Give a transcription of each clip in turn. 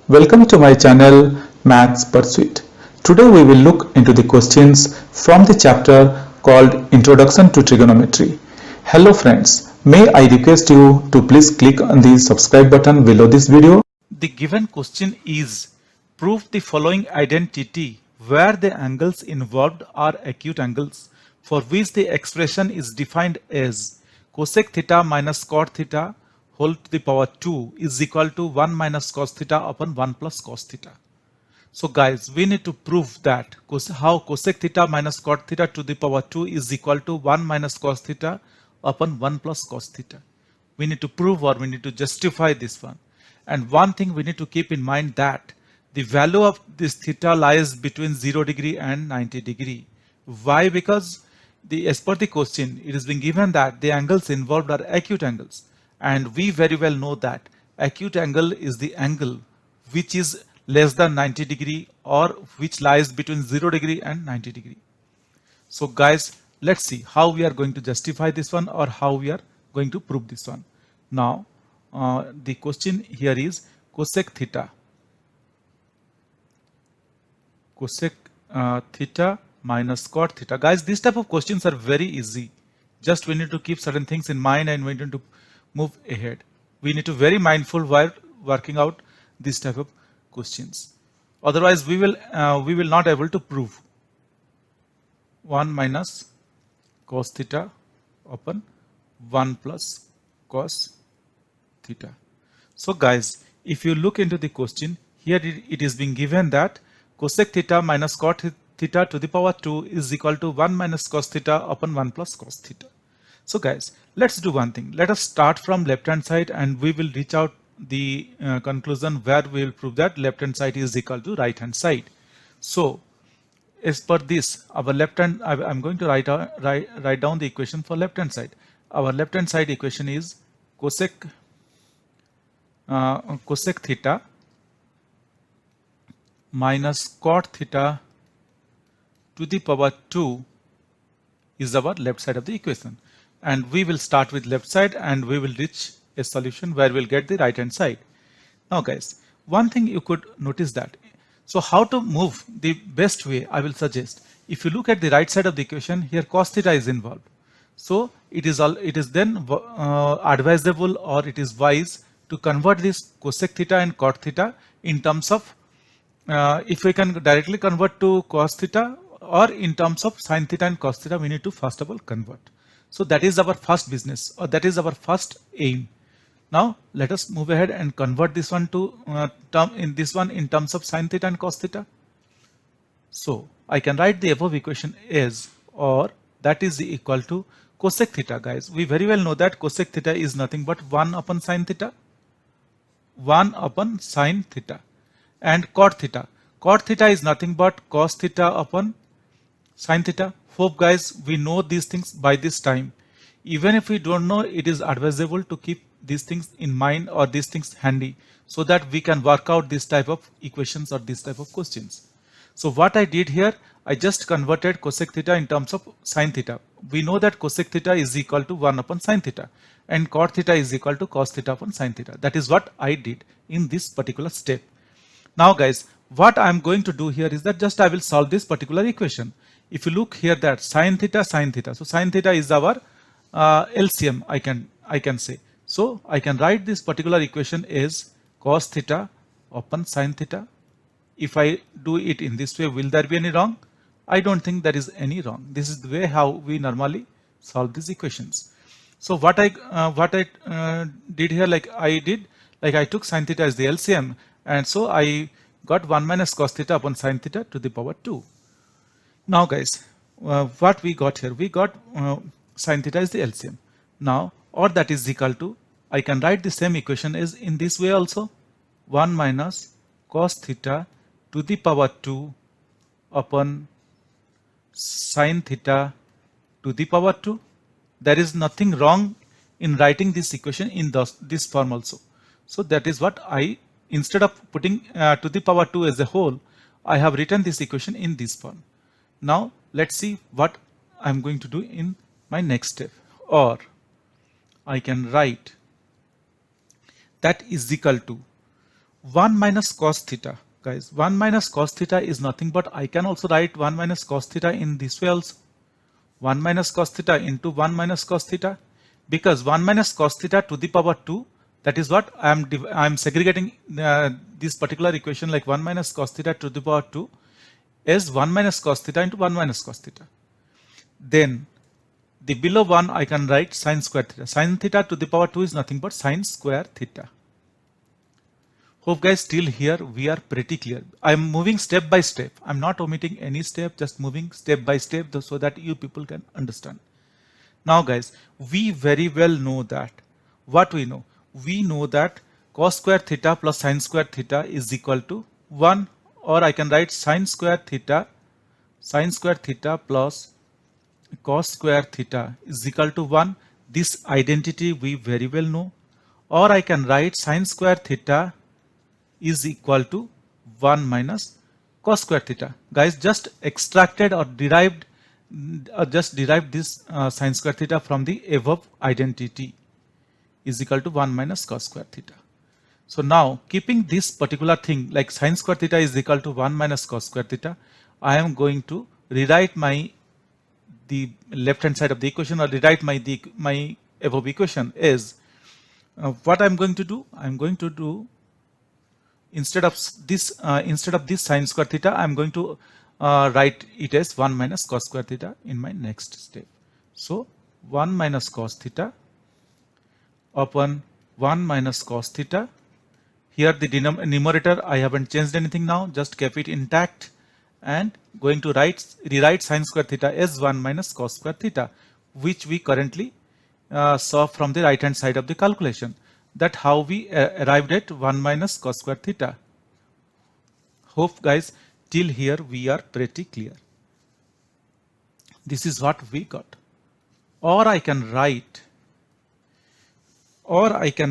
Welcome to my channel Maths Pursuit. Today we will look into the questions from the chapter called Introduction to Trigonometry. Hello friends, may I request you to please click on the subscribe button below this video. The given question is, prove the following identity where the angles involved are acute angles for which the expression is defined as cosec theta minus cot theta whole to the power 2 is equal to 1 minus cos theta upon 1 plus cos theta. So guys, we need to prove that how cosec theta minus cot theta to the power 2 is equal to 1 minus cos theta upon 1 plus cos theta. We need to prove or we need to justify this one. And one thing we need to keep in mind that the value of this theta lies between 0 degree and 90 degree. Why? Because as per the question, it is being given that the angles involved are acute angles. And we very well know that acute angle is the angle which is less than 90 degree or which lies between 0 degree and 90 degree. So guys, let's see how we are going to justify this one or how we are going to prove this one. Now, the question here is cosec theta. Cosec theta minus cot theta. Guys, these type of questions are very easy. Just we need to keep certain things in mind and we need to move ahead. We need to be very mindful while working out this type of questions. Otherwise, we will not able to prove 1 minus cos theta upon 1 plus cos theta. So guys, if you look into the question, here it is being given that cosec theta minus cot theta to the power 2 is equal to 1 minus cos theta upon 1 plus cos theta. So guys, let's do one thing. Let us start from left hand side and we will reach out the conclusion where we will prove that left hand side is equal to right hand side. So as per this, our left hand, I'm going to write down the equation for left hand side. Our left hand side equation is cosec theta minus cot theta to the power 2 is our left side of the equation. And we will start with left side and we will reach a solution where we'll get the right hand side. Now guys, one thing you could notice that. So how to move the best way, I will suggest. If you look at the right side of the equation, here cos theta is involved. So it is then advisable or it is wise to convert this cosec theta and cot theta in terms of if we can directly convert to cos theta or in terms of sin theta and cos theta, we need to first of all convert. So that is our first business or that is our first aim. Now let us move ahead and convert this one to in terms of sin theta and cos theta. So I can write the above equation as or that is equal to cosec theta. Guys, we very well know that cosec theta is nothing but 1 upon sin theta, 1 upon sin theta, and cot theta. Cot theta is nothing but cos theta upon sin theta. Hope guys we know these things by this time. Even if we don't know, it is advisable to keep these things in mind or these things handy so that we can work out this type of equations or this type of questions. So what I did here, I just converted cosec theta in terms of sin theta. We know that cosec theta is equal to 1 upon sin theta and cot theta is equal to cos theta upon sin theta. That is what I did in this particular step. Now guys, what I am going to do here is that just I will solve this particular equation. If you look here that sin theta, so sin theta is our LCM I can say. So I can write this particular equation as cos theta upon sin theta. If I do it in this way, will there be any wrong? I don't think there is any wrong. This is the way how we normally solve these equations. So what I did here, I took sin theta as the LCM, and so I got 1 minus cos theta upon sin theta to the power 2. Now guys, what we got here, we got sin theta is the LCM. Now, or that is equal to, I can write the same equation as in this way also, 1 minus cos theta to the power 2 upon sin theta to the power 2. There is nothing wrong in writing this equation in this form also. So that is what instead of putting to the power 2 as a whole, I have written this equation in this form. Now let's see what I'm going to do in my next step. Or I can write that is equal to 1 minus cos theta. Guys, 1 minus cos theta is nothing but I can also write 1 minus cos theta in this way also. 1 minus cos theta into 1 minus cos theta, because 1 minus cos theta to the power 2, that is what I'm segregating this particular equation like 1 minus cos theta to the power 2 is 1 minus cos theta into 1 minus cos theta. Then the below one I can write sine square theta. Sine theta to the power 2 is nothing but sine square theta. Hope guys till here we are pretty clear. I'm moving step by step. I'm not omitting any step, just moving step by step so that you people can understand. Now guys, we very well know that. What we know? We know that cos square theta plus sine square theta is equal to 1, or I can write sine square theta plus cos square theta is equal to 1. This identity we very well know. Or I can write sine square theta is equal to 1 minus cos square theta. Guys, just extracted or derived this sine square theta from the above identity is equal to 1 minus cos square theta. So now, keeping this particular thing like sine square theta is equal to 1 minus cos square theta, I am going to rewrite the left hand side of the equation, or rewrite my above equation is what I'm going to do. I'm going to do, instead of this sine square theta, I'm going to write it as 1 minus cos square theta in my next step. So 1 minus cos theta upon 1 minus cos theta. Here the numerator I haven't changed anything now, just kept it intact, and going to rewrite sine square theta as 1 minus cos square theta, which we currently saw from the right hand side of the calculation. That how we arrived at 1 minus cos square theta. Hope guys till here we are pretty clear. This is what we got. Or I can write 1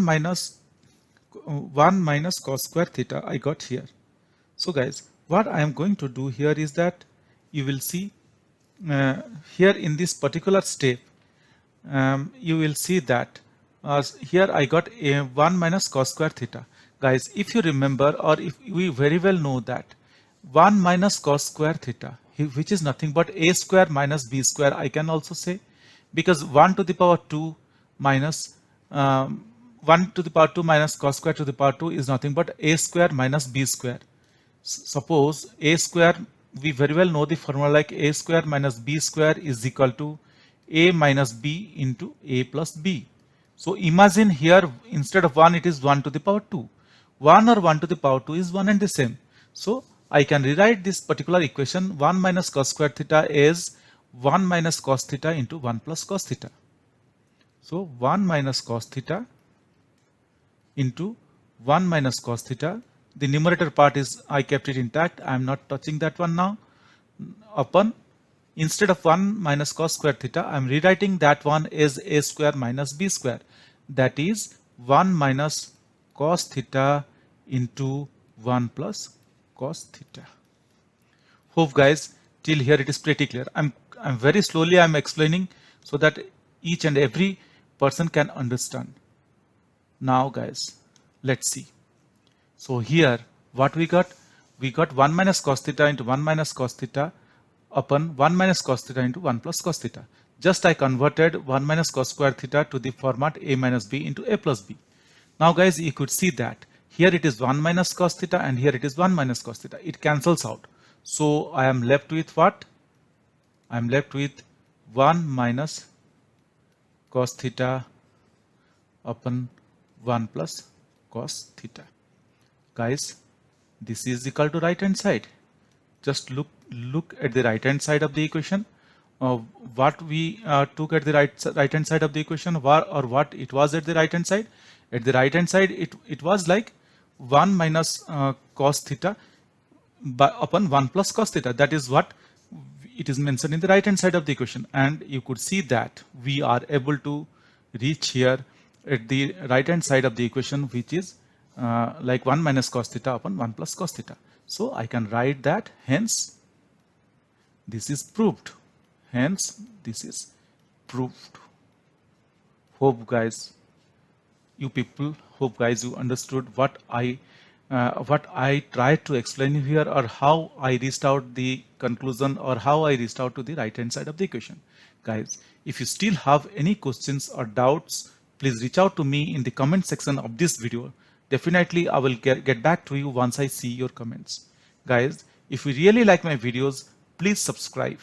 minus cos square theta I got here. So guys, what I am going to do here is that you will see here in this particular step, you will see that here I got a 1 minus cos square theta. Guys, if you remember, or if we very well know that 1 minus cos square theta, which is nothing but a square minus b square, I can also say, because 1 to the power 2 minus 1 to the power 2 minus cos square to the power 2 is nothing but a square minus b square. Suppose a square, we very well know the formula like a square minus b square is equal to a minus b into a plus b. So imagine here instead of 1 it is 1 to the power 2. 1 or 1 to the power 2 is one and the same. So I can rewrite this particular equation 1 minus cos square theta as 1 minus cos theta into 1 plus cos theta. So 1 minus cos theta into 1 minus cos theta. The numerator part is, I kept it intact. I am not touching that one now. Upon, instead of 1 minus cos square theta, I am rewriting that one as a square minus b square. That is 1 minus cos theta into 1 plus cos theta. Hope guys till here it is pretty clear. I'm very slowly I'm explaining so that each and every person can understand. Now guys, let's see. So here what we got 1 minus cos theta into 1 minus cos theta upon 1 minus cos theta into 1 plus cos theta. Just I converted 1 minus cos square theta to the format a minus b into a plus b. Now guys, you could see that here it is 1 minus cos theta and here it is 1 minus cos theta. It cancels out. So I am left with what? I am left with 1 minus cos theta upon 1 plus cos theta. Guys, this is equal to right hand side. Just look at the right hand side of the equation. What we took at the right hand side of the equation, or what it was at the right hand side. At the right hand side, it was like 1 minus cos theta upon 1 plus cos theta. That is what it is mentioned in the right hand side of the equation, and you could see that we are able to reach here at the right hand side of the equation, which is like 1 minus cos theta upon 1 plus cos theta. So I can write that, hence this is proved. Hence this is proved. Hope guys you people. Hope guys you understood what I tried to explain you here, or how I reached out the conclusion, or how I reached out to the right hand side of the equation. Guys, if you still have any questions or doubts, please reach out to me in the comment section of this video. Definitely I will get back to you once I see your comments. Guys, if you really like my videos, please subscribe.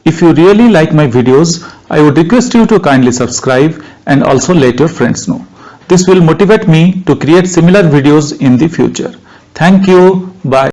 If you really like my videos, I would request you to kindly subscribe and also let your friends know. This will motivate me to create similar videos in the future. Thank you. Bye.